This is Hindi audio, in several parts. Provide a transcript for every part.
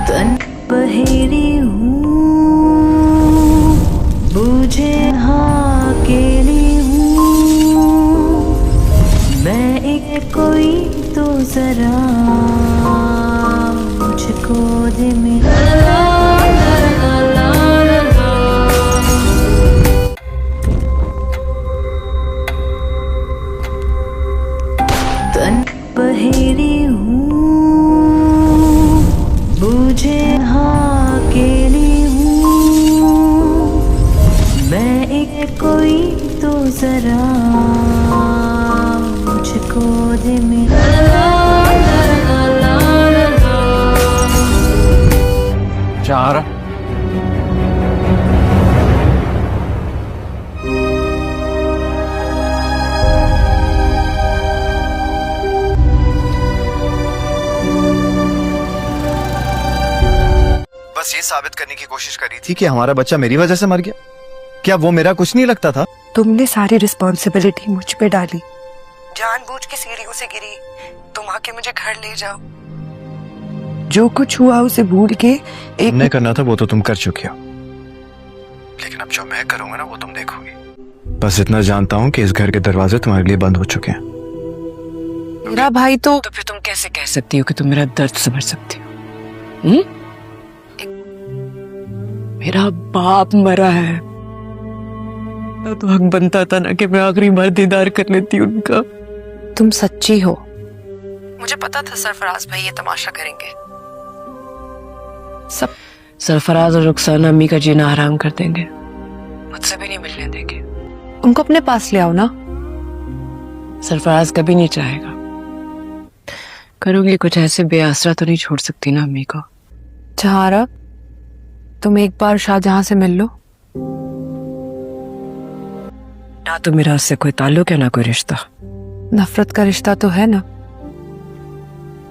तन बहेरी हूँ, बूझे अकेली हूँ मैं, एक कोई तो जरा मुझको दे मेरा। तन बहेरी हूँ, बूझे अकेली हूँ मैं, एक कोई तो जरा मुझको दे मेरा। चार बस ये साबित करने की कोशिश करी थी कि हमारा बच्चा मेरी वजह से मर गया। क्या वो मेरा कुछ नहीं लगता था? तुमने सारी रिस्पॉन्सिबिलिटी मुझ पे डाली, जानबूझ के सीढ़ियों से गिरी, तुम आके मुझे घर ले जाओ। जो कुछ हुआ उसे भूल के एक तुमने करना था वो तो तुम कर चुकी हो, लेकिन अब जो मैं करूंगा ना वो तुम देखोगी। बस इतना जानता हूँ कि इस घर के दरवाजे तुम्हारे लिए बंद हो चुके हैं। मेरा भाई तो फिर तुम कैसे कह सकती हो कि तुम मेरा दर्द समझ सकती हो? मेरा बाप मरा है तो हक बनता था ना कि मैं आखिरी बार दीदार कर लेती उनका। तुम सच्ची हो, मुझे पता था सरफराज भाई ये तमाशा करेंगे। सब सरफराज और रुखसाना अम्मी का जीना हराम कर देंगे, मुझसे भी नहीं मिलने देंगे। उनको अपने पास ले आओ ना। सरफराज कभी नहीं चाहेगा। करूंगी कुछ ऐसे बेआसरा तो नहीं छोड़ सकती ना अम्मी को। जहारा, तुम एक बार शाहजहां से मिल लो। ना तो मेरा उससे कोई ताल्लुक है ना कोई रिश्ता। नफरत का रिश्ता तो है ना।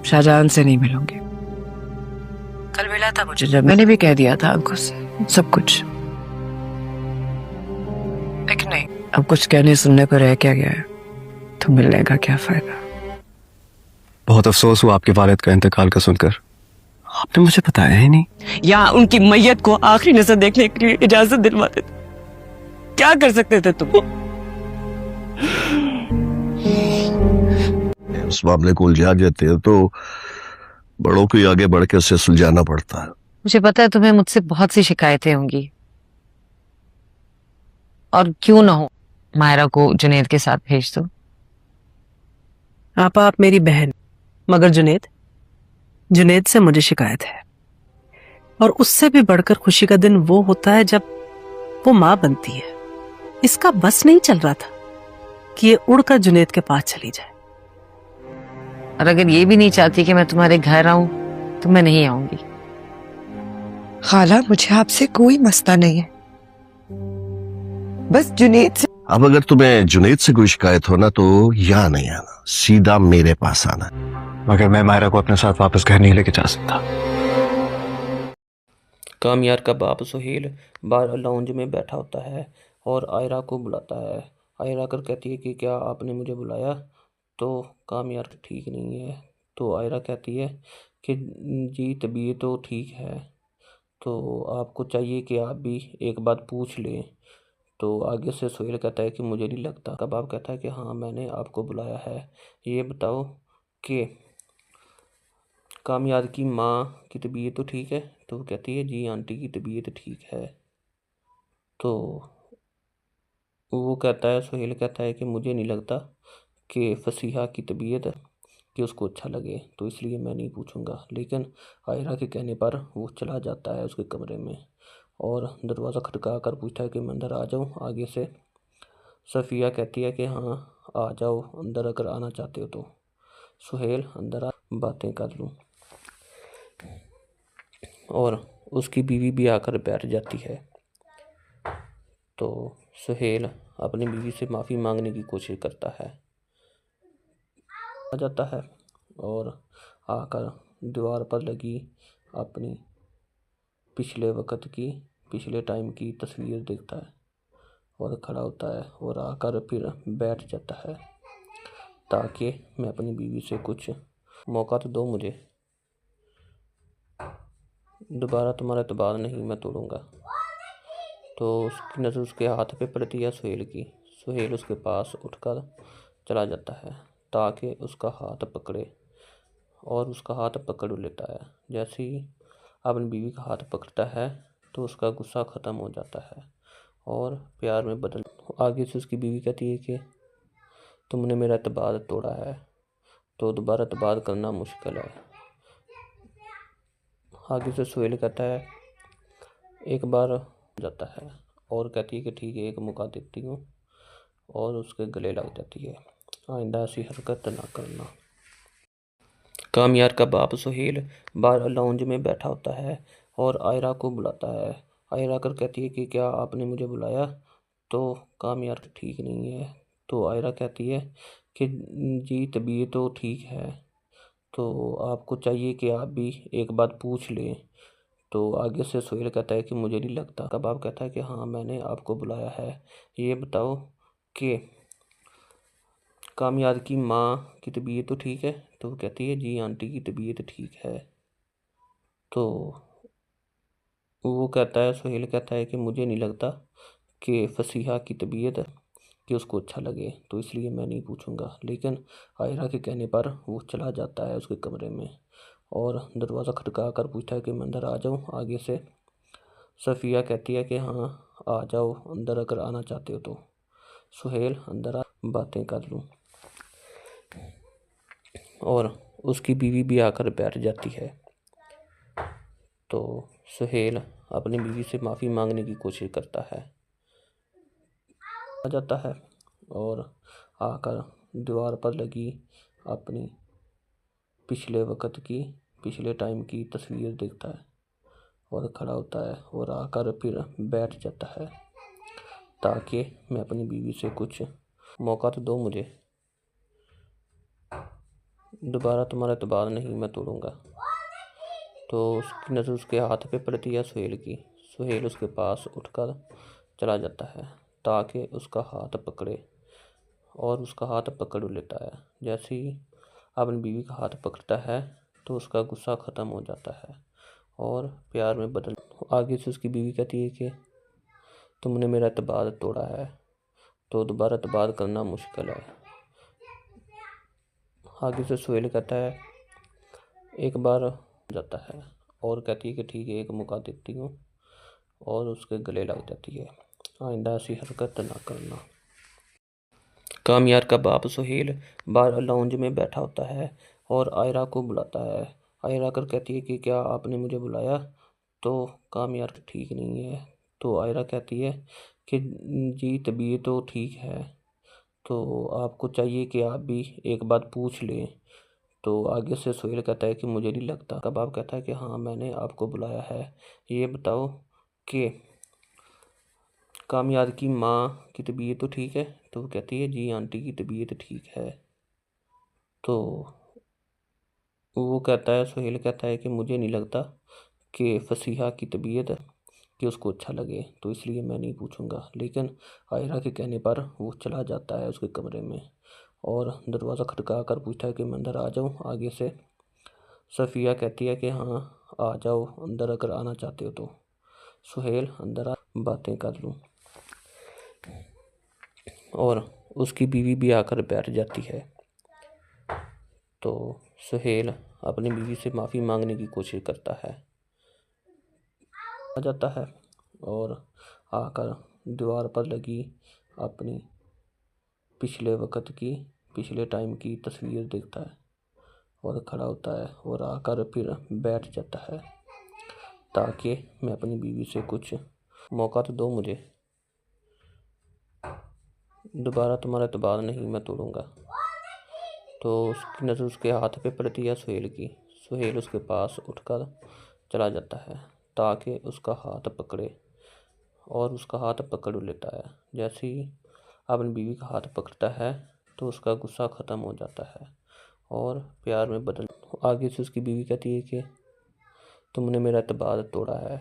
शाहजहां से नहीं मिलूंगी। कल मिला था मुझे जब मैंने भी कह दिया था आंखों से सब कुछ। लेकिन नहीं, अब कुछ कहने सुनने को रह क्या गया है, तो मिलने का क्या फायदा। बहुत अफसोस हुआ आपके वालिद का इंतकाल का सुनकर। आपने मुझे बताया ही नहीं। या उनकी मैयत को आखिरी नजर देखने के लिए इजाजत दिलवा देते, क्या कर सकते थे तुम? उस मामले को उलझा देते हैं तो बड़ों को ही आगे बढ़ के उसे सुलझाना पड़ता है। मुझे पता है तुम्हें मुझसे बहुत सी शिकायतें होंगी, और क्यों ना हो मायरा को जुनैद के साथ भेज दो। आप मेरी बहन, मगर जुनैद से मुझे शिकायत है। और उससे भी बढ़कर खुशी का दिन वो होता है जब वो माँ बनती है। इसका बस नहीं चल रहा था कि ये उड़कर जुनैद के पास चली जाए। और अगर ये भी नहीं चाहती कि मैं तुम्हारे घर आऊं तो मैं नहीं आऊंगी। खाला, मुझे आपसे कोई मसला नहीं है, बस जुनैद से। अब अगर तुम्हें जुनैद से कोई शिकायत हो ना तो यहाँ नहीं आना, सीधा मेरे पास आना। मगर मैं मायरा को अपने साथ वापस घर नहीं लेके जा सकता। कामयार का बाप सुहेल बार लाउंज में बैठा होता है और आयरा को बुलाता है। आयरा कर कहती है कि क्या आपने मुझे बुलाया? तो कामयार ठीक नहीं है। तो आयरा कहती है कि जी तबीयत तो ठीक है, तो आपको चाहिए कि आप भी एक बात पूछ लें। तो आगे से सुहेल कहता है कि मुझे नहीं लगता। का बाप कहता है कि हाँ मैंने आपको बुलाया है, ये बताओ कि कामयार की माँ की तबीयत तो ठीक है? तो वो कहती है जी आंटी की तबीयत ठीक है। तो वो कहता है, सुहेल कहता है कि मुझे नहीं लगता कि फसीहा की तबीयत कि उसको अच्छा लगे, तो इसलिए मैं नहीं पूछूंगा। लेकिन आयरा के कहने पर वो चला जाता है उसके कमरे में और दरवाज़ा खटका कर पूछता है कि मैं अंदर आ जाऊँ। आगे से सफ़िया कहती है कि हाँ आ जाओ अंदर अगर आना चाहते हो तो। सुहेल अंदर आ बातें कर लूँ, और उसकी बीवी भी आकर बैठ जाती है। तो सुहेल अपनी बीवी से माफ़ी मांगने की कोशिश करता है, आ जाता है और आकर दीवार पर लगी अपनी पिछले टाइम की तस्वीर देखता है और खड़ा होता है और आकर फिर बैठ जाता है ताकि मैं अपनी बीवी से कुछ मौका तो दो मुझे। दोबारा तुम्हारा एतबार नहीं मैं तोड़ूंगा। तो उसकी नज़र उसके हाथ पे पड़ती है सुहेल की। सुहेल उसके पास उठकर चला जाता है ताकि उसका हाथ पकड़े और उसका हाथ पकड़ लेता है। जैसे ही अपनी बीवी का हाथ पकड़ता है तो उसका गुस्सा ख़त्म हो जाता है और प्यार में बदल। आगे से उसकी बीवी कहती है कि तुमने मेरा एतबार तोड़ा है तो दोबारा एतबार करना मुश्किल है। आगे से सुहेल कहता है एक बार जाता है और कहती है कि ठीक है एक मौका देती हूँ और उसके गले लग जाती है। आइंदा ऐसी हरकत ना करना। कामयार का बाप सुहेल बार लाउंज में बैठा होता है और आयरा को बुलाता है। आयरा कर कहती है कि क्या आपने मुझे बुलाया? तो कामयार ठीक नहीं है। तो आयरा कहती है कि जी तबीयत तो ठीक है, तो आपको चाहिए कि आप भी एक बात पूछ लें। तो आगे से सुहेल कहता है कि मुझे नहीं लगता। का बाप कहता है कि हाँ मैंने आपको बुलाया है, ये बताओ कि कामयार की माँ की तबीयत तो ठीक है? तो वो कहती है जी आंटी की तबीयत ठीक है। तो वो कहता है सुहेल कहता है कि मुझे नहीं लगता कि फसीहा की तबीयत कि उसको अच्छा लगे, तो इसलिए मैं नहीं पूछूंगा। लेकिन आयरा के कहने पर वो चला जाता है उसके कमरे में और दरवाज़ा खटका कर पूछता है कि मैं अंदर आ जाऊँ। आगे से सफ़िया कहती है कि हाँ आ जाओ अंदर अगर आना चाहते हो तो। सुहेल अंदर आ बातें कर लूँ और उसकी बीवी भी आकर बैठ जाती है। तो सुहेल अपनी बीवी से माफ़ी मांगने की कोशिश करता है, आ जाता है और आकर दीवार पर लगी अपनी पिछले टाइम की तस्वीर देखता है और खड़ा होता है और आकर फिर बैठ जाता है ताकि मैं अपनी बीवी से कुछ मौका तो दो मुझे। दोबारा तुम्हारा एतबार नहीं मैं तोड़ूंगा। तो उसकी नज़र उसके हाथ पे पड़ती है सुहेल की। सुहेल उसके पास उठकर चला जाता है ताकि उसका हाथ पकड़े और उसका हाथ पकड़ लेता है। जैसे ही अपनी बीवी का हाथ पकड़ता है तो उसका गुस्सा ख़त्म हो जाता है और प्यार में बदल। आगे से उसकी बीवी कहती है कि तुमने मेरा एतबार तोड़ा है तो दोबारा एतबार करना मुश्किल है। आगे से सुहेल कहता है एक बार जाता है और कहती है कि ठीक है एक मौका देती हूँ और उसके गले लग जाती है। आइंदा ऐसी हरकत ना करना। कामयार का बाप सुहेल बार लाउंज में बैठा होता है और आयरा को बुलाता है। आयरा कर कहती है कि क्या आपने मुझे बुलाया? तो कामयार ठीक नहीं है। तो आयरा कहती है कि जी तबीयत तो ठीक है, तो आपको चाहिए कि आप भी एक बात पूछ लें। तो आगे से सुहेल कहता है कि मुझे नहीं लगता। का बाप कहता है कि हाँ मैंने आपको बुलाया है, ये बताओ कि कामयार की माँ की तबीयत तो ठीक है? तो वो कहती है जी आंटी की तबीयत ठीक है। तो वो कहता है सुहेल कहता है कि मुझे नहीं लगता कि फसीहा की तबीयत कि उसको अच्छा लगे, तो इसलिए मैं नहीं पूछूंगा। लेकिन आयरा के कहने पर वो चला जाता है उसके कमरे में और दरवाज़ा खटका कर पूछता है कि मैं अंदर आ जाऊँ। आगे से सफ़िया कहती है कि हाँ आ जाओ अंदर अगर आना चाहते हो तो। सुहेल अंदर आ बातें कर लूँ और उसकी बीवी भी आकर बैठ जाती है। तो सुहेल अपनी बीवी से माफ़ी मांगने की कोशिश करता है, आ जाता है और आकर दीवार पर लगी अपनी पिछले टाइम की तस्वीर देखता है और खड़ा होता है और आकर फिर बैठ जाता है ताकि मैं अपनी बीवी से कुछ मौका तो दो मुझे। दोबारा तुम्हारा एतबार नहीं मैं तोड़ूंगा। तो उसकी नज़र उसके हाथ पे पड़ती है सुहेल की। सुहेल उसके पास उठकर चला जाता है ताकि उसका हाथ पकड़े और उसका हाथ पकड़ लेता है। जैसे ही अपनी बीवी का हाथ पकड़ता है तो उसका गुस्सा ख़त्म हो जाता है और प्यार में बदल। आगे से उसकी बीवी कहती है कि तुमने मेरा एतबार तोड़ा है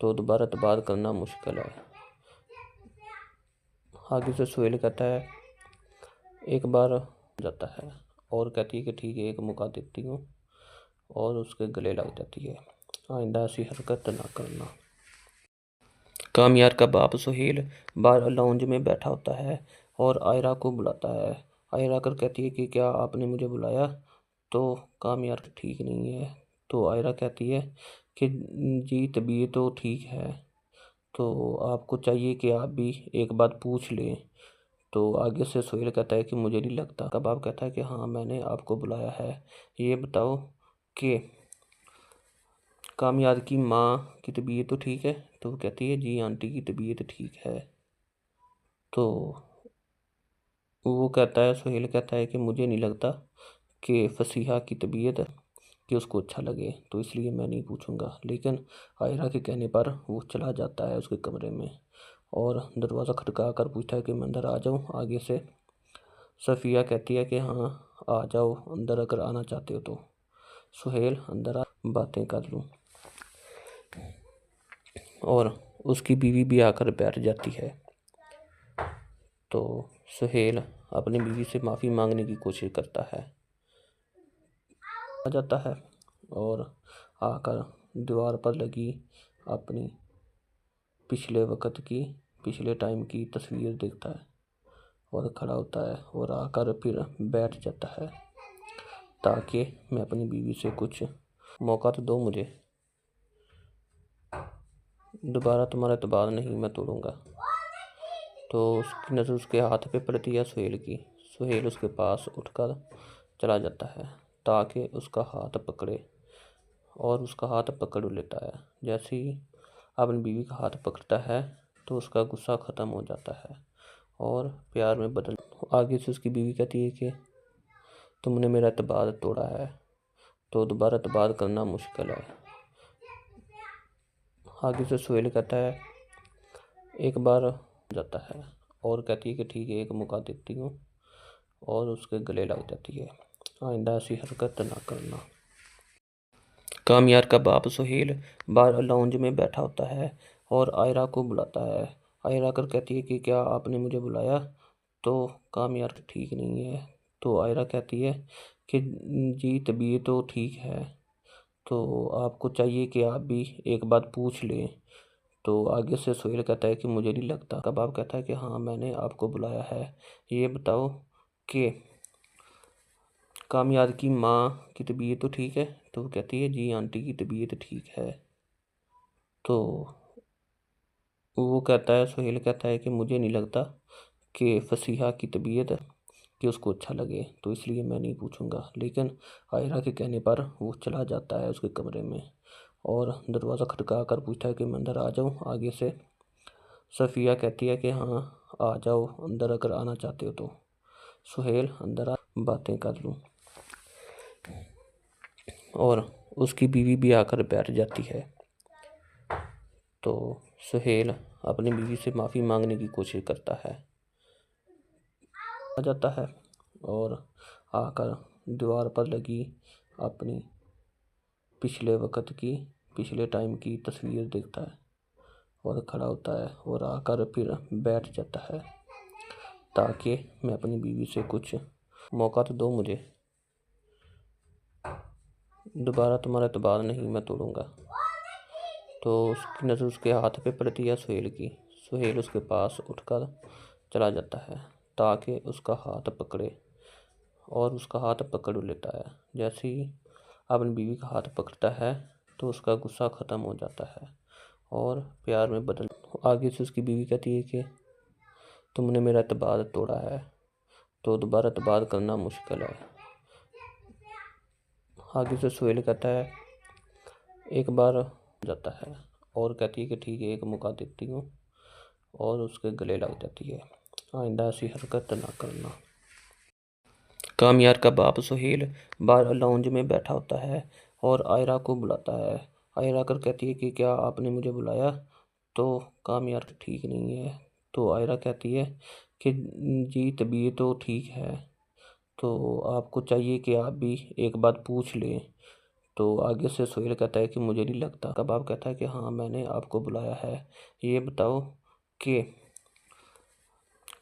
तो दोबारा एतबार करना मुश्किल है। आगे से सुहेल कहता है एक बार जाता है और कहती है कि ठीक है एक मौका देती हूँ और उसके गले लग जाती है। आइंदा ऐसी हरकत ना करना। कामयार का बाप सुहेल बार लाउंज में बैठा होता है और आयरा को बुलाता है। आयरा कर कहती है कि क्या आपने मुझे बुलाया? तो कामयार ठीक नहीं है। तो आयरा कहती है कि जी तबीयत तो ठीक है, तो आपको चाहिए कि आप भी एक बात पूछ लें। तो आगे से सुहेल कहता है कि मुझे नहीं लगता। का बाप कहता है कि हाँ, मैंने आपको बुलाया है। ये बताओ कि कामयार की माँ की तबीयत तो ठीक है? तो वो कहती है जी आंटी की तबीयत ठीक है। तो वो कहता है, सुहेल कहता है कि मुझे नहीं लगता कि फसीहा की तबीयत कि उसको अच्छा लगे, तो इसलिए मैं नहीं पूछूंगा। लेकिन आयरा के कहने पर वो चला जाता है उसके कमरे में और दरवाज़ा खटका कर पूछता है कि मैं अंदर आ जाऊँ। आगे से सफ़िया कहती है कि हाँ, आ जाओ अंदर अगर आना चाहते हो तो। सुहेल अंदर आ बातें कर लूँ, और उसकी बीवी भी आकर बैठ जाती है। तो सुहेल अपनी बीवी से माफ़ी मांगने की कोशिश करता है, आ जाता है और आकर दीवार पर लगी अपनी पिछले टाइम की तस्वीर देखता है और खड़ा होता है और आकर फिर बैठ जाता है ताकि मैं अपनी बीवी से कुछ मौका तो दो मुझे, दोबारा तुम्हारा एतबार नहीं मैं तोड़ूंगा। तो उसकी नज़र उसके हाथ पे पड़ती है सुहेल की। सुहेल उसके पास उठकर चला जाता है ताकि उसका हाथ पकड़े और उसका हाथ पकड़ लेता है। जैसे ही अपनी बीवी का हाथ पकड़ता है तो उसका गुस्सा ख़त्म हो जाता है और प्यार में बदल। आगे से उसकी बीवी कहती है कि तुमने मेरा एतबार तोड़ा है, तो दोबारा एतबार करना मुश्किल है। आगे से सुहेल कहता है, एक बार जाता है और कहती है कि ठीक है, एक मौका देती हूँ, और उसके गले लग जाती है। आइंदा ऐसी हरकत ना करना। कामयार का बाप सुहेल बार लाउंज में बैठा होता है और आयरा को बुलाता है। आयरा कर कहती है कि क्या आपने मुझे बुलाया? तो कामयार ठीक नहीं है। तो आयरा कहती है कि जी तबीयत तो ठीक है, तो आपको चाहिए कि आप भी एक बात पूछ लें। तो आगे से सुहेल कहता है कि मुझे नहीं लगता। का बाप कहता है कि हाँ, मैंने आपको बुलाया है। ये बताओ कि कामयार की माँ की तबीयत तो ठीक है? तो वो कहती है जी आंटी की तबीयत ठीक है। तो वो कहता है, सुहेल कहता है कि मुझे नहीं लगता कि फसीहा की तबीयत कि उसको अच्छा लगे, तो इसलिए मैं नहीं पूछूंगा। लेकिन आयरा के कहने पर वो चला जाता है उसके कमरे में और दरवाज़ा खटका कर पूछता है कि मैं अंदर आ जाऊँ। आगे से सफ़िया कहती है कि हाँ, आ जाओ अंदर अगर आना चाहते हो तो। सुहेल अंदर आ बातें कर लूँ, और उसकी बीवी भी आकर बैठ जाती है। तो सुहेल अपनी बीवी से माफ़ी मांगने की कोशिश करता है, आ जाता है और आकर दीवार पर लगी अपनी पिछले टाइम की तस्वीर देखता है और खड़ा होता है और आकर फिर बैठ जाता है ताकि मैं अपनी बीवी से कुछ मौका तो दो मुझे, दोबारा तुम्हारा एतबार नहीं मैं तोड़ूंगा। तो उसकी नज़र उसके हाथ पे पड़ती है सुहेल की। सुहेल उसके पास उठकर चला जाता है ताकि उसका हाथ पकड़े और उसका हाथ पकड़ लेता है। जैसे ही अपनी बीवी का हाथ पकड़ता है तो उसका गुस्सा ख़त्म हो जाता है और प्यार में बदल। आगे से उसकी बीवी कहती है कि तुमने मेरा एतबार तोड़ा है, तो दोबारा एतबार करना मुश्किल है। आगे से सुहेल कहता है, एक बार जाता है और कहती है कि ठीक है, एक मौका देती हूँ, और उसके गले लग जाती है। आइंदा ऐसी हरकत ना करना। कामयार का बाप सुहेल बार लाउंज में बैठा होता है और आयरा को बुलाता है। आयरा कर कहती है कि क्या आपने मुझे बुलाया? तो कामयार ठीक नहीं है। तो आयरा कहती है कि जी तबीयत तो ठीक है, तो आपको चाहिए कि आप भी एक बात पूछ लें। तो आगे से सुहेल कहता है कि मुझे नहीं लगता। का बाप कहता है कि हाँ, मैंने आपको बुलाया है। ये बताओ कि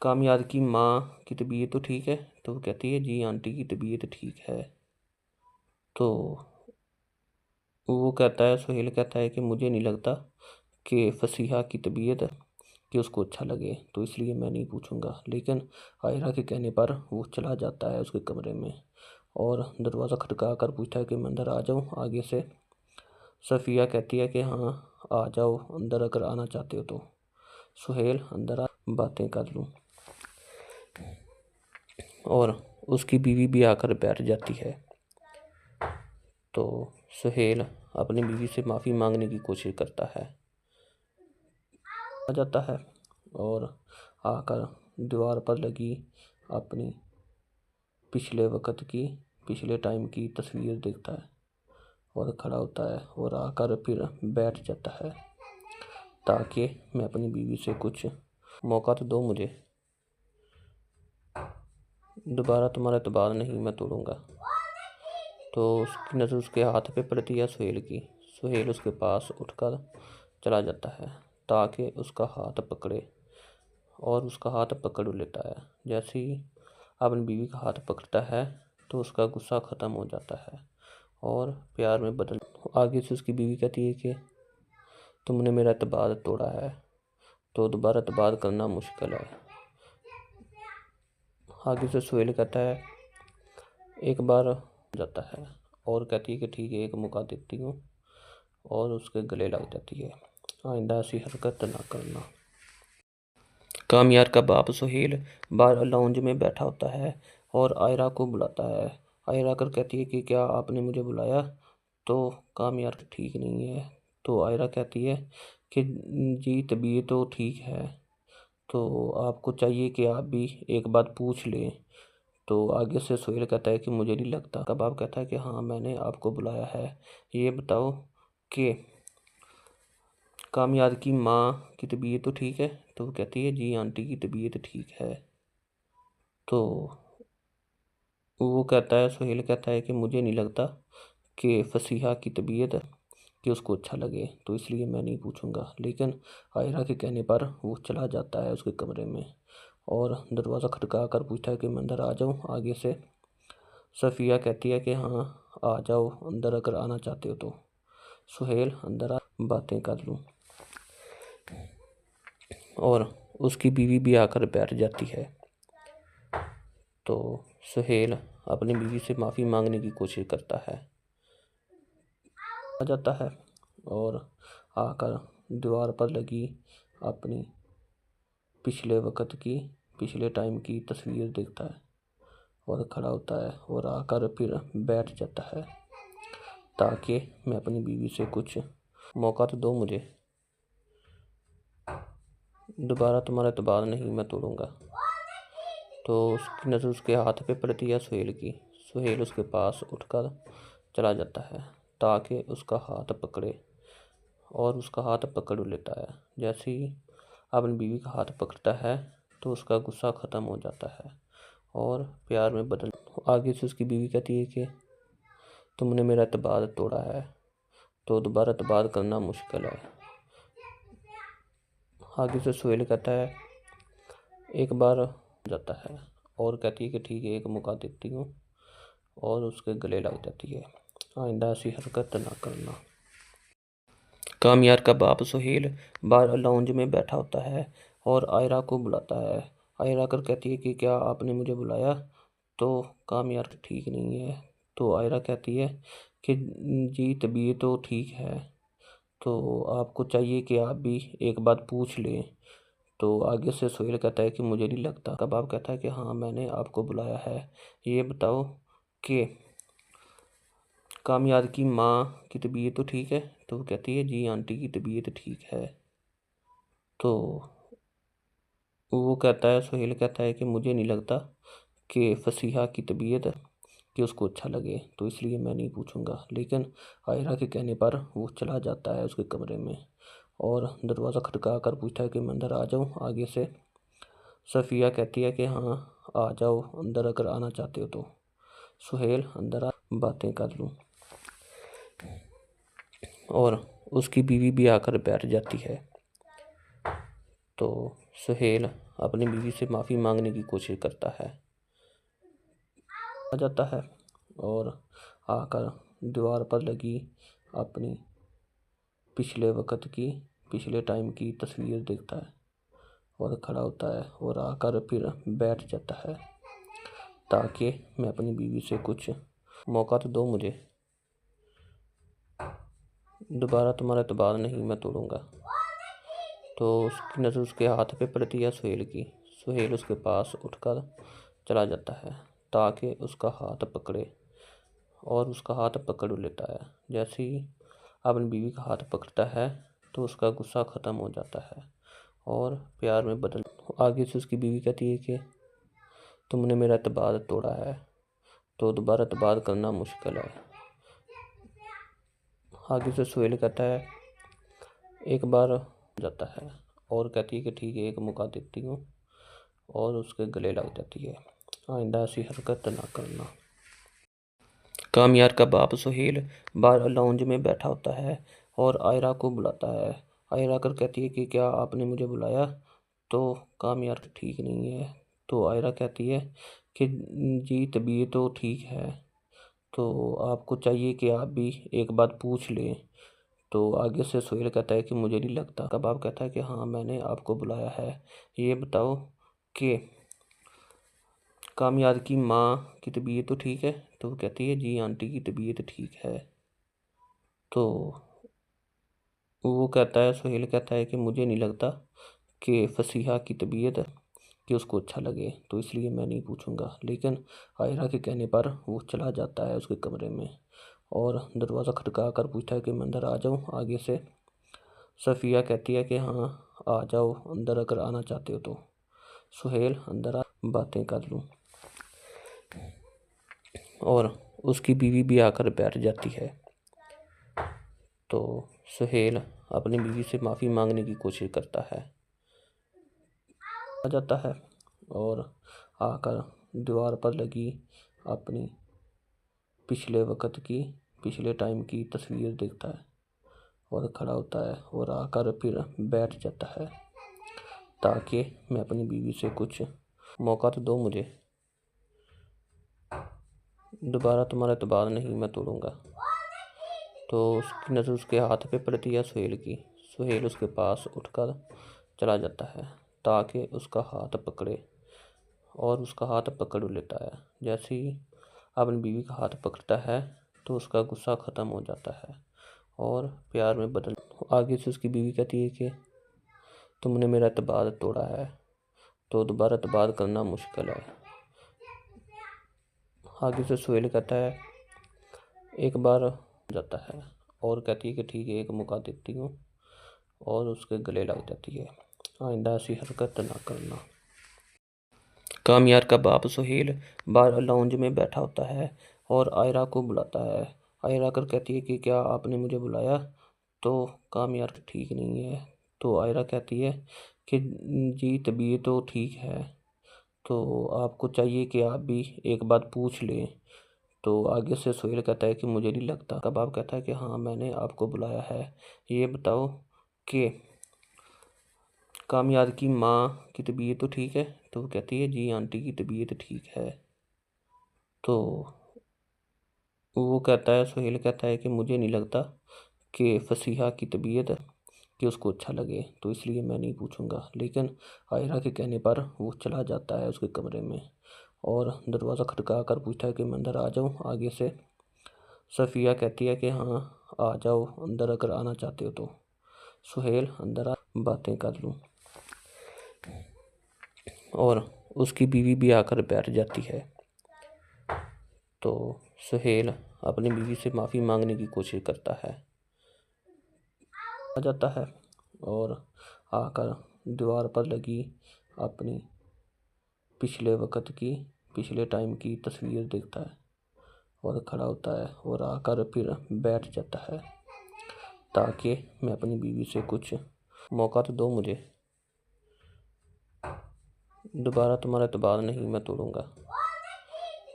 कामयार की माँ की तबीयत तो ठीक है? तो वो कहती है जी आंटी की तबीयत ठीक है। तो वो कहता है, सुहेल कहता है कि मुझे नहीं लगता कि फसीहा की तबीयत कि उसको अच्छा लगे, तो इसलिए मैं नहीं पूछूंगा। लेकिन आयरा के कहने पर वो चला जाता है उसके कमरे में और दरवाज़ा खटका कर पूछता है कि मैं अंदर आ जाऊँ। आगे से सफ़िया कहती है कि हाँ आ जाओ अंदर, अगर आना चाहते हो तो। सुहेल अंदर आ, बातें कर लूँ। और उसकी बीवी भी आकर बैठ जाती है। तो सुहेल अपनी बीवी से माफ़ी मांगने की कोशिश करता है, आ जाता है और आकर दीवार पर लगी अपनी पिछले टाइम की तस्वीर देखता है और खड़ा होता है और आकर फिर बैठ जाता है ताकि मैं अपनी बीवी से कुछ मौका तो दो मुझे, दोबारा तुम्हारा एतबार नहीं मैं तोड़ूंगा। तो उसकी नज़र उसके हाथ पे पड़ती है सुहेल की। सुहेल उसके पास उठकर चला जाता है ताकि उसका हाथ पकड़े और उसका हाथ पकड़ लेता है। जैसे ही अपनी बीवी का हाथ पकड़ता है तो उसका गुस्सा ख़त्म हो जाता है और प्यार में बदल। आगे से उसकी बीवी कहती है कि तुमने मेरा एतबार तोड़ा है तो दोबारा एतबार करना मुश्किल है। आगे से सुहेल कहता है, एक बार जाता है और कहती है कि ठीक है एक मौका देती हूँ, और उसके गले लग जाती है। आइंदा ऐसी हरकत ना करना। कामयार का बाप सुहेल बार लाउंज में बैठा होता है और आयरा को बुलाता है। आयरा कर कहती है कि क्या आपने मुझे बुलाया? तो कामयार ठीक नहीं है। तो आयरा कहती है कि जी तबीयत तो ठीक है, तो आपको चाहिए कि आप भी एक बात पूछ लें। तो आगे से सुहेल कहता है कि मुझे नहीं लगता। कबाब कहता है कि हाँ मैंने आपको बुलाया है, ये बताओ कि कामयार की माँ की तबीयत तो ठीक है? तो वो कहती है जी आंटी की तबीयत ठीक है। तो वो कहता है, सुहेल कहता है कि मुझे नहीं लगता कि फसीहा की तबीयत कि उसको अच्छा लगे, तो इसलिए मैं नहीं पूछूंगा। लेकिन आयरा के कहने पर वो चला जाता है उसके कमरे में और दरवाज़ा खटका कर पूछता है कि मैं अंदर आ जाऊँ। आगे से सफ़िया कहती है कि हाँ आ जाओ अंदर, अगर आना चाहते हो तो। सुहेल अंदर आ, बातें कर लूँ। और उसकी बीवी भी आकर बैठ जाती है। तो सुहेल अपनी बीवी से माफ़ी मांगने की कोशिश करता है, आ जाता है और आकर दीवार पर लगी अपनी पिछले टाइम की तस्वीर देखता है और खड़ा होता है और आकर फिर बैठ जाता है ताकि मैं अपनी बीवी से कुछ मौका तो दो मुझे, दोबारा तुम्हारा एतबार नहीं मैं तोड़ूंगा। तो उसकी नज़र उसके हाथ पे पड़ती है सुहेल की। सुहेल उसके पास उठकर चला जाता है ताकि उसका हाथ पकड़े और उसका हाथ पकड़ लेता है। जैसे ही अपनी बीवी का हाथ पकड़ता है तो उसका गुस्सा ख़त्म हो जाता है और प्यार में बदल। आगे से उसकी बीवी कहती है कि तुमने मेरा एतबार तोड़ा है, तो दोबारा एतबार करना मुश्किल है। आगे से सुहेल कहता है, एक बार जाता है और कहती है कि ठीक है एक मौका देती हूँ, और उसके गले लग जाती है। आइंदा ऐसी हरकत ना करना। कामयार का बाप सुहेल बार लाउंज में बैठा होता है और आयरा को बुलाता है। आयरा कर कहती है कि क्या आपने मुझे बुलाया? तो कामयार ठीक नहीं है। तो आयरा कहती है कि जी तबीयत तो ठीक है, तो आपको चाहिए कि आप भी एक बात पूछ लें। तो आगे से सुहेल कहता है कि मुझे नहीं लगता। कबाब कहता है कि हाँ मैंने आपको बुलाया है, ये बताओ कि कामयार की माँ की तबीयत तो ठीक है? तो वो कहती है जी आंटी की तबीयत ठीक है। तो वो कहता है, सुहेल कहता है कि मुझे नहीं लगता कि फसीहा की तबीयत कि उसको अच्छा लगे, तो इसलिए मैं नहीं पूछूंगा। लेकिन आयरा के कहने पर वो चला जाता है उसके कमरे में और दरवाज़ा खटका कर पूछता है कि मैं अंदर आ जाऊँ। आगे से सफ़िया कहती है कि हाँ आ जाओ अंदर, अगर आना चाहते हो तो। सुहेल अंदर आ, बातें कर लूँ। और उसकी बीवी भी आकर बैठ जाती है। तो सुहेल अपनी बीवी से माफ़ी मांगने की कोशिश करता है, आ जाता है और आकर दीवार पर लगी अपनी पिछले वक्त की, पिछले टाइम की तस्वीर देखता है और खड़ा होता है और आकर फिर बैठ जाता है ताकि मैं अपनी बीवी से कुछ मौका तो दो मुझे, दोबारा तुम्हारा एतबार नहीं मैं तोड़ूंगा। तो उसकी नज़र उसके हाथ पे पड़ती है सुहेल की। सुहेल उसके पास उठकर चला जाता है ताकि उसका हाथ पकड़े और उसका हाथ पकड़ लेता है। जैसे ही अपनी बीवी का हाथ पकड़ता है तो उसका गुस्सा ख़त्म हो जाता है और प्यार में बदल। आगे से उसकी बीवी कहती है कि तुमने मेरा एतबार तोड़ा है तो दोबारा एतबार करना मुश्किल है। आगे से सुहेल कहता है एक बार जाता है और कहती है कि ठीक है एक मौका देती हूँ और उसके गले लग जाती है। आइंदा ऐसी हरकत ना करना। कामयार का बाप सुहेल बाहर लाउंज में बैठा होता है और आयरा को बुलाता है। आयरा कर कहती है कि क्या आपने मुझे बुलाया? तो कामयार ठीक नहीं है। तो आयरा कहती है कि जी तबीयत तो ठीक है, तो आपको चाहिए कि आप भी एक बात पूछ लें। तो आगे से सुहेल कहता है कि मुझे नहीं लगता। का बाप कहता है कि हाँ मैंने आपको बुलाया है, ये बताओ कि कामयार की माँ की तबीयत तो ठीक है? तो वो कहती है जी आंटी की तबीयत ठीक है। तो वो कहता है, सुहेल कहता है कि मुझे नहीं लगता कि फसीहा की तबीयत कि उसको अच्छा लगे, तो इसलिए मैं नहीं पूछूंगा। लेकिन आयरा के कहने पर वो चला जाता है उसके कमरे में और दरवाज़ा खटका कर पूछता है कि मैं अंदर आ जाऊँ। आगे से सफ़िया कहती है कि हाँ आ जाओ अंदर अगर आना चाहते हो तो। सुहेल अंदर आ बातें कर लूँ और उसकी बीवी भी आकर बैठ जाती है। तो सुहेल अपनी बीवी से माफ़ी मांगने की कोशिश करता है, आ जाता है और आकर दीवार पर लगी अपनी पिछले वक्त की, पिछले टाइम की तस्वीर देखता है और खड़ा होता है और आकर फिर बैठ जाता है ताकि मैं अपनी बीवी से कुछ मौका तो दो मुझे, दोबारा तुम्हारा एतबार नहीं मैं तोड़ूंगा। तो उसकी नज़र उसके हाथ पे पड़ती है सुहेल की। सुहेल उसके पास उठकर चला जाता है ताकि उसका हाथ पकड़े और उसका हाथ पकड़ लेता है। जैसे ही अपनी बीवी का हाथ पकड़ता है तो उसका गुस्सा ख़त्म हो जाता है और प्यार में बदल। आगे से उसकी बीवी कहती है कि तुमने मेरा एतबार तोड़ा है तो दोबारा एतबार करना मुश्किल है। आगे से सुहेल कहता है एक बार जाता है और कहती है कि ठीक है एक मौका देती हूँ और उसके गले लग जाती है। आइंदा ऐसी हरकत ना करना। कामयार का बाप सुहेल बाहर लाउंज में बैठा होता है और आयरा को बुलाता है। आयरा कर कहती है कि क्या आपने मुझे बुलाया? तो कामयार ठीक नहीं है। तो आयरा कहती है कि जी तबीयत तो ठीक है, तो आपको चाहिए कि आप भी एक बात पूछ लें। तो आगे से सुहेल कहता है कि मुझे नहीं लगता। का बाप कहता है कि हाँ मैंने आपको बुलाया है, ये बताओ कि कामयार की माँ की तबीयत तो ठीक है? तो वो कहती है जी आंटी की तबीयत ठीक है। तो वो कहता है, सुहेल कहता है कि मुझे नहीं लगता कि फसीहा की तबीयत कि उसको अच्छा लगे, तो इसलिए मैं नहीं पूछूंगा। लेकिन आयरा के कहने पर वो चला जाता है उसके कमरे में और दरवाज़ा खटका कर पूछता है कि मैं अंदर आ जाऊँ। आगे से सफ़िया कहती है कि हाँ आ जाओ अंदर अगर आना चाहते हो तो। सुहेल अंदर आ बातें कर लूँ और उसकी बीवी भी आकर बैठ जाती है। तो सुहेल अपनी बीवी से माफ़ी मांगने की कोशिश करता है, आ जाता है और आकर दीवार पर लगी अपनी पिछले वक्त की, पिछले टाइम की तस्वीर देखता है और खड़ा होता है और आकर फिर बैठ जाता है ताकि मैं अपनी बीवी से कुछ मौका तो दो मुझे, दोबारा तुम्हारा एतबार नहीं मैं तोड़ूंगा।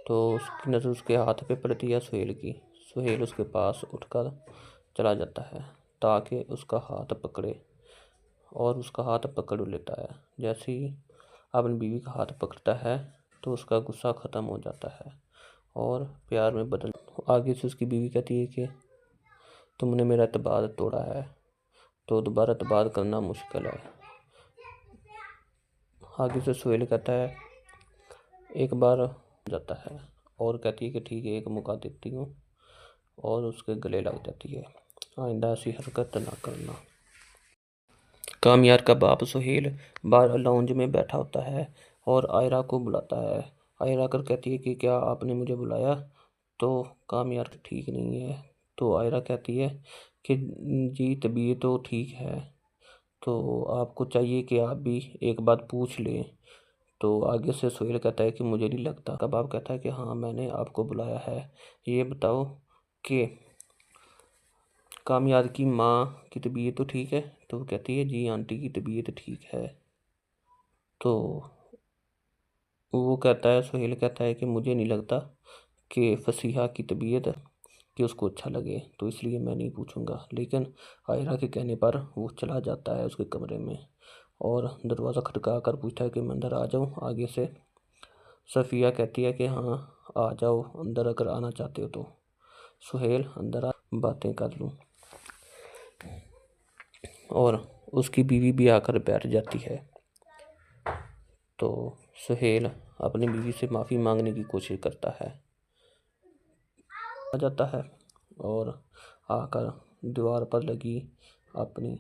तो उसकी नज़र उसके हाथ पे पड़ती है सुहेल की। सुहेल उसके पास उठकर चला जाता है ताकि उसका हाथ पकड़े और उसका हाथ पकड़ लेता है। जैसे ही अपनी बीवी का हाथ पकड़ता है तो उसका गुस्सा ख़त्म हो जाता है और प्यार में बदल। आगे से उसकी बीवी कहती है कि तुमने मेरा एतबार तोड़ा है तो दोबारा एतबार करना मुश्किल है। आगे से सुहेल कहता है एक बार जाता है और कहती है कि ठीक है एक मौका देती हूँ, और उसके गले लग जाती है। आइंदा ऐसी हरकत ना करना। कामयार का बाप सुहेल बाहर लाउंज में बैठा होता है और आयरा को बुलाता है। आयरा कर कहती है कि क्या आपने मुझे बुलाया? तो कामयार ठीक नहीं है। तो आयरा कहती है कि जी तबीयत तो ठीक है, तो आपको चाहिए कि आप भी एक बात पूछ लें। तो आगे से सुहेल कहता है कि मुझे नहीं लगता। कबाब कहता है कि हाँ मैंने आपको बुलाया है, ये बताओ कि कामयार की माँ की तबीयत तो ठीक है? तो वो कहती है जी आंटी की तबीयत ठीक है। तो वो कहता है, सुहेल कहता है कि मुझे नहीं लगता कि फसीहा की तबीयत कि उसको अच्छा लगे, तो इसलिए मैं नहीं पूछूंगा। लेकिन आयरा के कहने पर वो चला जाता है उसके कमरे में और दरवाज़ा खटका कर पूछता है कि मैं अंदर आ जाऊँ। आगे से सफ़िया कहती है कि हाँ आ जाओ अंदर अगर आना चाहते हो तो। सुहेल अंदर आ बातें कर लूँ, और उसकी बीवी भी आकर बैठ जाती है। तो सुहेल अपनी बीवी से माफ़ी मांगने की कोशिश करता है, आ जाता है और आकर दीवार पर लगी अपनी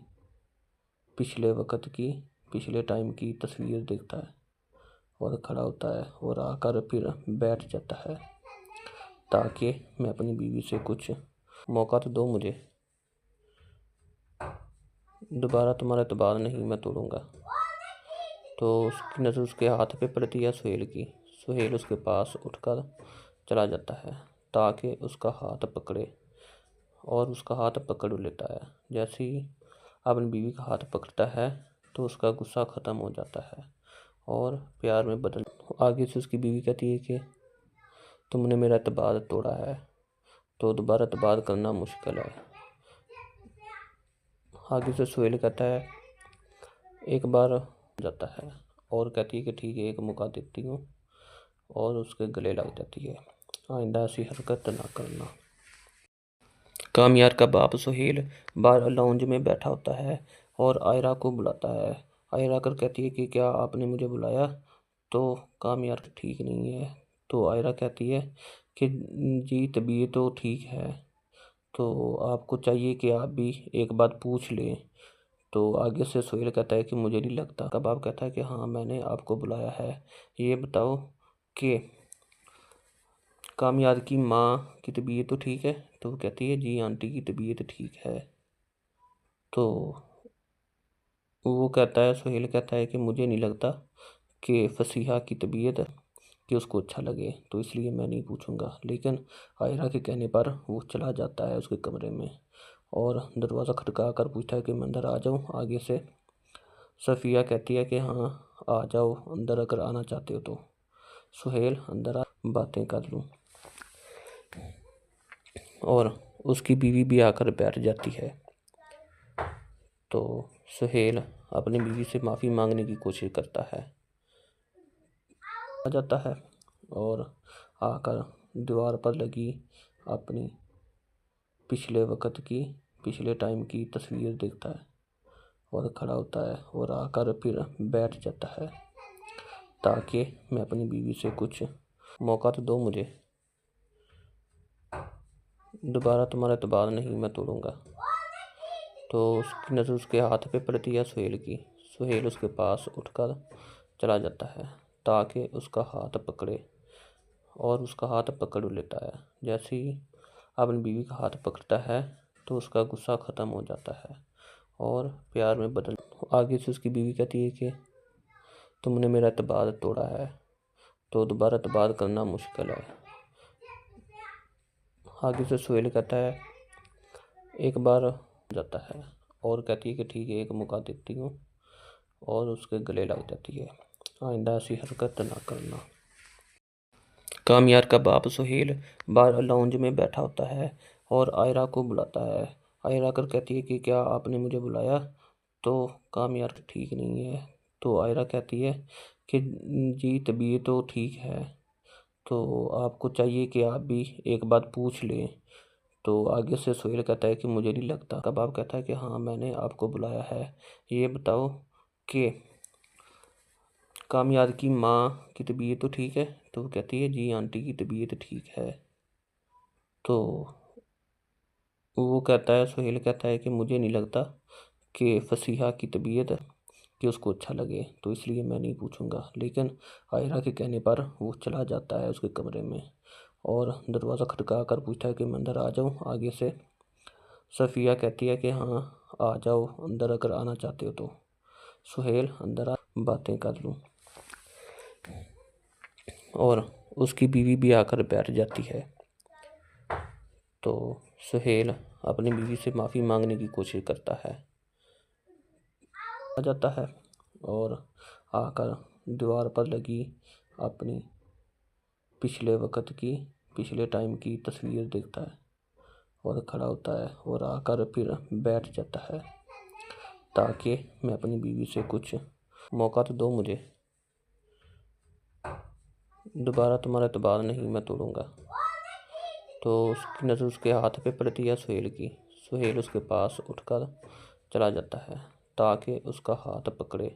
पिछले टाइम की तस्वीर देखता है और खड़ा होता है और आकर फिर बैठ जाता है ताकि मैं अपनी बीवी से कुछ मौका तो दो मुझे, दोबारा तुम्हारा एतबार नहीं मैं तोड़ूंगा। तो उसकी नज़र उसके हाथ पे पड़ती है सुहेल की। सुहेल उसके पास उठकर चला जाता है ताकि उसका हाथ पकड़े, और उसका हाथ पकड़ लेता है। जैसे ही अपनी बीवी का हाथ पकड़ता है तो उसका गुस्सा ख़त्म हो जाता है और प्यार में बदल। आगे से उसकी बीवी कहती है कि तुमने मेरा एतबार तोड़ा है तो दोबारा एतबार करना मुश्किल है। आगे से सुहेल कहता है एक बार जाता है और कहती है कि ठीक है एक मौका देती हूँ, और उसके गले लग जाती है। आइंदा ऐसी हरकत ना करना। कामयार का बाप सुहेल बाहर लाउंज में बैठा होता है और आयरा को बुलाता है। आयरा कर कहती है कि क्या आपने मुझे बुलाया? तो कामयार ठीक नहीं है। तो आयरा कहती है कि जी तबीयत तो ठीक है, तो आपको चाहिए कि आप भी एक बात पूछ लें। तो आगे से सुहेल कहता है कि मुझे नहीं लगता। कबाब कहता है कि हाँ मैंने आपको बुलाया है, ये बताओ कि कामयार की माँ की तबीयत तो ठीक है? तो वो कहती है जी आंटी की तबीयत ठीक है। तो वो कहता है, सुहेल कहता है कि मुझे नहीं लगता कि फसीहा की तबीयत कि उसको अच्छा लगे, तो इसलिए मैं नहीं पूछूंगा। लेकिन आयरा के कहने पर वो चला जाता है उसके कमरे में और दरवाज़ा खटका कर पूछता है कि मैं अंदर आ जाऊँ। आगे से सफ़िया कहती है कि हाँ आ जाओ अंदर अगर आना चाहते हो तो। सुहेल अंदर आ बातें कर लूँ, और उसकी बीवी भी आकर बैठ जाती है। तो सुहेल अपनी बीवी से माफ़ी मांगने की कोशिश करता है, आ जाता है और आकर दीवार पर लगी अपनी पिछले टाइम की तस्वीर देखता है और खड़ा होता है और आकर फिर बैठ जाता है ताकि मैं अपनी बीवी से कुछ मौका तो दो मुझे, दोबारा तुम्हारा एतबार नहीं मैं तोड़ूंगा। तो उसकी नज़र उसके हाथ पे पड़ती है सुहेल की। सुहेल उसके पास उठकर चला जाता है ताकि उसका हाथ पकड़े, और उसका हाथ पकड़ लेता है। जैसे ही अपनी बीवी का हाथ पकड़ता है तो उसका गुस्सा ख़त्म हो जाता है और प्यार में बदल। आगे से उसकी बीवी कहती है कि तुमने मेरा एतबार तोड़ा है तो दोबारा एतबार करना मुश्किल है। आगे से सुहेल कहता है एक बार जाता है और कहती है कि ठीक है एक मौका देती हूँ, और उसके गले लग जाती है। आइंदा ऐसी हरकत ना करना। कामयार का बाप सुहेल बाहर लाउंज में बैठा होता है और आयरा को बुलाता है। आयरा कर कहती है कि क्या आपने मुझे बुलाया? तो कामयार ठीक नहीं है। तो आयरा कहती है कि जी तबीयत तो ठीक है, तो आपको चाहिए कि आप भी एक बात पूछ लें। तो आगे से सुहेल कहता है कि मुझे नहीं लगता। कबाब कहता है कि हाँ मैंने आपको बुलाया है, ये बताओ कि कामयाब की माँ की तबीयत तो ठीक है? तो वो कहती है जी आंटी की तबीयत ठीक है। तो वो कहता है, सुहेल कहता है कि मुझे नहीं लगता कि फसीहा की तबीयत कि उसको अच्छा लगे, तो इसलिए मैं नहीं पूछूंगा। लेकिन आयरा के कहने पर वो चला जाता है उसके कमरे में और दरवाज़ा खटका कर पूछता है कि मैं अंदर आ जाऊँ। आगे से सफ़िया कहती है कि हाँ आ जाओ अंदर अगर आना चाहते हो तो। सुहेल अंदर आ बातें कर लूँ, और उसकी बीवी भी आकर बैठ जाती है। तो सुहेल अपनी बीवी से माफ़ी मांगने की कोशिश करता है, आ जाता है और आकर दीवार पर लगी अपनी पिछले टाइम की तस्वीर देखता है और खड़ा होता है और आकर फिर बैठ जाता है ताकि मैं अपनी बीवी से कुछ मौका तो दो मुझे, दोबारा तुम्हारा एतबार नहीं मैं तोड़ूंगा। तो उसकी नज़र उसके हाथ पे पड़ती है सुहेल की। सुहेल उसके पास उठकर चला जाता है ताकि उसका हाथ पकड़े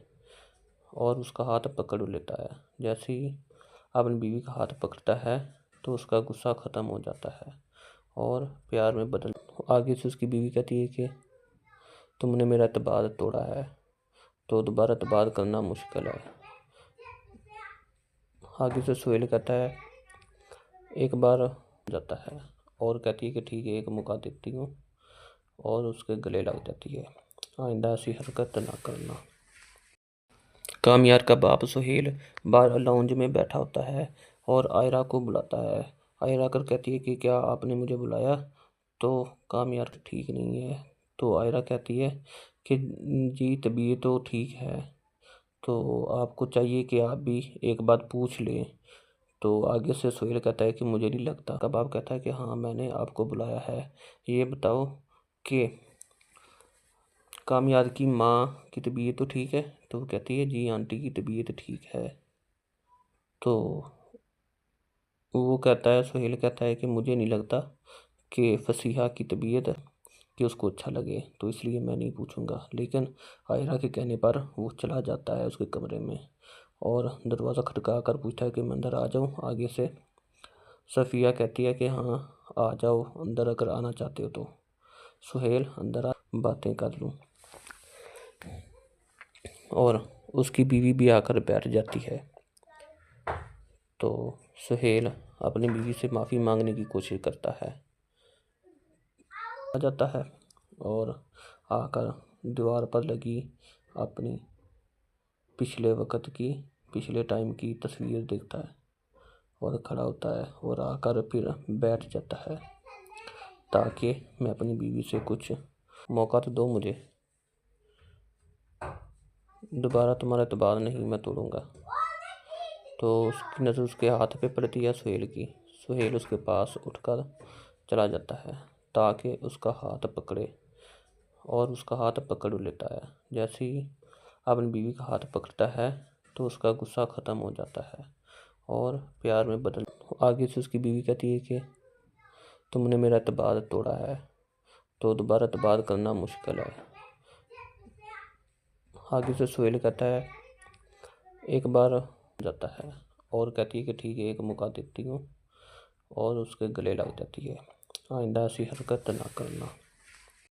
और उसका हाथ पकड़ लेता है। जैसे ही अपनी बीवी का हाथ पकड़ता है तो उसका गुस्सा ख़त्म हो जाता है और प्यार में बदल। आगे से उसकी बीवी कहती है कि तुमने मेरा एतबार तोड़ा है तो दोबारा एतबार करना मुश्किल है। आगे से सुहेल कहता है एक बार जाता है और कहती है कि ठीक है एक मौका देती हूँ, और उसके गले लग जाती है। आइंदा ऐसी हरकत ना करना। कामयार का बाप सुहेल बाहर लाउंज में बैठा होता है और आयरा को बुलाता है। आयरा कर कहती है कि क्या आपने मुझे बुलाया? तो कामयार ठीक नहीं है। तो आयरा कहती है कि जी तबीयत तो ठीक है, तो आपको चाहिए कि आप भी एक बात पूछ लें। तो आगे से सुहेल कहता है कि मुझे नहीं लगता। कबाब कहता है कि हाँ मैंने आपको बुलाया है, ये बताओ कि कामयाब की माँ की तबीयत तो ठीक है? तो वो कहती है जी आंटी की तबीयत ठीक है। तो वो कहता है, सुहेल कहता है कि मुझे नहीं लगता कि फसीहा की तबीयत कि उसको अच्छा लगे, तो इसलिए मैं नहीं पूछूंगा। लेकिन आयरा के कहने पर वो चला जाता है उसके कमरे में और दरवाज़ा खटका कर पूछता है कि मैं अंदर आ जाऊँ। आगे से सफ़िया कहती है कि हाँ आ जाओ अंदर अगर आना चाहते हो तो। सुहेल अंदर आ बातें कर लूँ, और उसकी बीवी भी आकर बैठ जाती है। तो सुहेल अपनी बीवी से माफ़ी मांगने की कोशिश करता है, आ जाता है और आकर दीवार पर लगी अपनी पिछले टाइम की तस्वीर देखता है और खड़ा होता है और आकर फिर बैठ जाता है ताकि मैं अपनी बीवी से कुछ मौका तो दो मुझे, दोबारा तुम्हारा एतबार नहीं मैं तोड़ूंगा। तो उसकी नज़र उसके हाथ पे पड़ती है सुहेल की। सुहेल उसके पास उठकर चला जाता है ताकि उसका हाथ पकड़े और उसका हाथ पकड़ लेता है। जैसे ही अपनी बीवी का हाथ पकड़ता है तो उसका गुस्सा ख़त्म हो जाता है और प्यार में बदल। आगे से उसकी बीवी कहती है कि तुमने मेरा एतबार तोड़ा है, तो दोबारा एतबार करना मुश्किल है। आगे से सुहेल कहता है एक बार जाता है और कहती है कि ठीक है एक मौका देती हूँ, और उसके गले लग जाती है। आइंदा ऐसी हरकत ना करना।